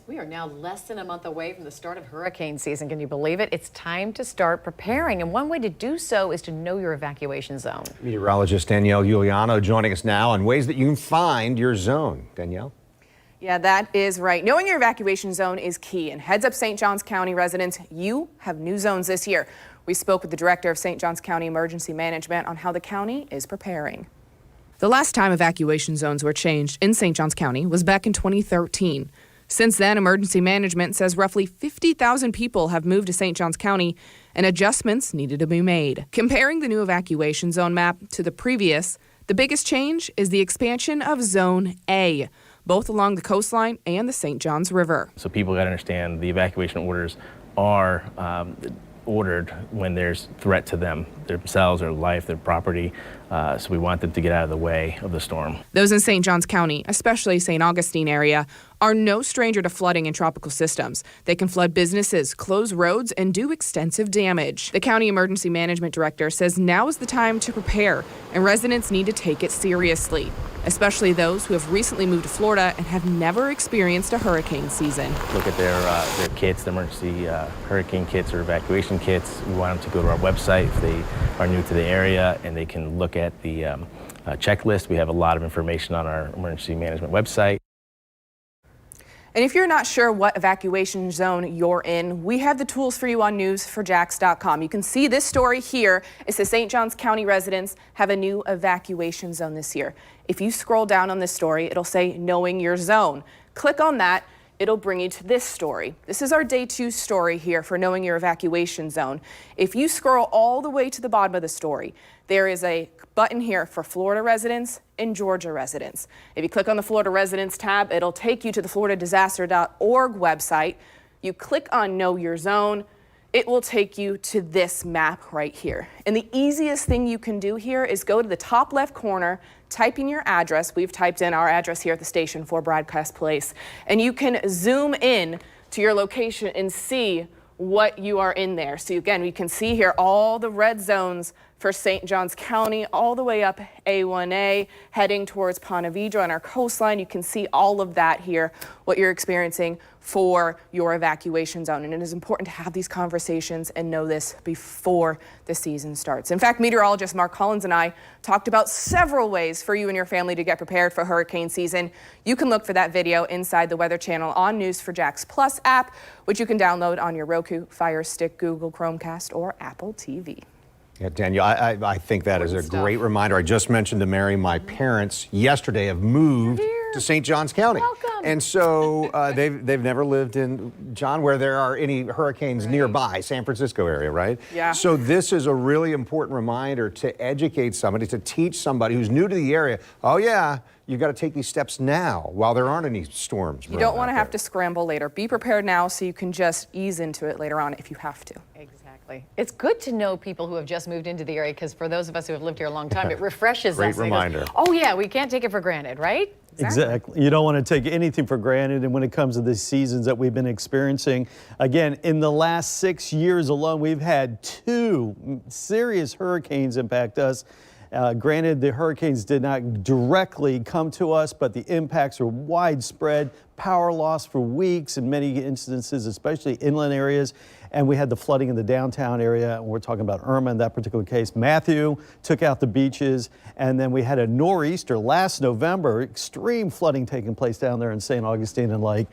We are now less than a month away from the start of hurricane season. Can you believe it? It's time to start preparing, and one way to do so is to know your evacuation zone. Meteorologist Danielle Giuliano joining us now on ways that you can find your zone. Danielle? Yeah, that is right. Knowing your evacuation zone is key. And heads up St. Johns County residents, you have new zones this year. We spoke with the director of St. Johns County Emergency Management on how the county is preparing. The last time evacuation zones were changed in St. Johns County was back in 2013. Since then, Emergency Management says roughly 50,000 people have moved to St. Johns County, and adjustments needed to be made. Comparing the new evacuation zone map to the previous, the biggest change is the expansion of Zone A, both along the coastline and the St. Johns River. So people got to understand the evacuation orders are ordered when there's threat to them, themselves, their life, their property. So we want them to get out of the way of the storm. Those in St. Johns County, especially St. Augustine area, are no stranger to flooding in tropical systems. They can flood businesses, close roads, and do extensive damage. The County Emergency Management Director says now is the time to prepare, and residents need to take it seriously, especially those who have recently moved to Florida and have never experienced a hurricane season. Look at their kits, the emergency hurricane kits or evacuation kits. We want them to go to our website if they are new to the area, and they can look at the checklist. We have a lot of information on our emergency management website. And if you're not sure what evacuation zone you're in, we have the tools for you on news4jax.com. You can see this story here. It says St. Johns County residents have a new evacuation zone this year. If you scroll down on this story, it'll say knowing your zone. Click on that. It'll bring you to this story. This is our day 2 story here for knowing your evacuation zone. If you scroll all the way to the bottom of the story, there is a button here for Florida residents and Georgia residents. If you click on the Florida residents tab, it'll take you to the floridadisaster.org website. You click on Know Your Zone. It will take you to this map right here. And the easiest thing you can do here is go to the top left corner, type in your address. We've typed in our address here at the station for Broadcast Place. And you can zoom in to your location and see what you are in there. So again, we can see here all the red zones for St. Johns County, all the way up A1A, heading towards Ponte Vedra on our coastline. You can see all of that here, what you're experiencing for your evacuation zone. And it is important to have these conversations and know this before the season starts. In fact, meteorologist Mark Collins and I talked about several ways for you and your family to get prepared for hurricane season. You can look for that video inside the Weather Channel on News4Jax Plus app, which you can download on your Roku, Fire Stick, Google Chromecast, or Apple TV. Yeah, Danielle, I think that is a great reminder. I just mentioned to Mary, my parents yesterday have moved to St. Johns County. Welcome. And so they've never lived in, John, where there are any hurricanes nearby, San Francisco area, right? Yeah. So this is a really important reminder to educate somebody, to teach somebody who's new to the area, oh yeah, you've got to take these steps now while there aren't any storms. You don't want to have to scramble later. Be prepared now so you can just ease into it later on if you have to. Exactly. It's good to know people who have just moved into the area, because for those of us who have lived here a long time, it refreshes us. Great reminder. Oh yeah, we can't take it for granted, right? Exactly. You don't want to take anything for granted. And when it comes to the seasons that we've been experiencing, again, in the last 6 years alone, we've had 2 serious hurricanes impact us. Granted, the hurricanes did not directly come to us, but the impacts are widespread. Power loss for weeks in many instances, especially inland areas. And we had the flooding in the downtown area. We're talking about Irma in that particular case. Matthew took out the beaches. And then we had a nor'easter last November, extreme flooding taking place down there in St. Augustine and Lake.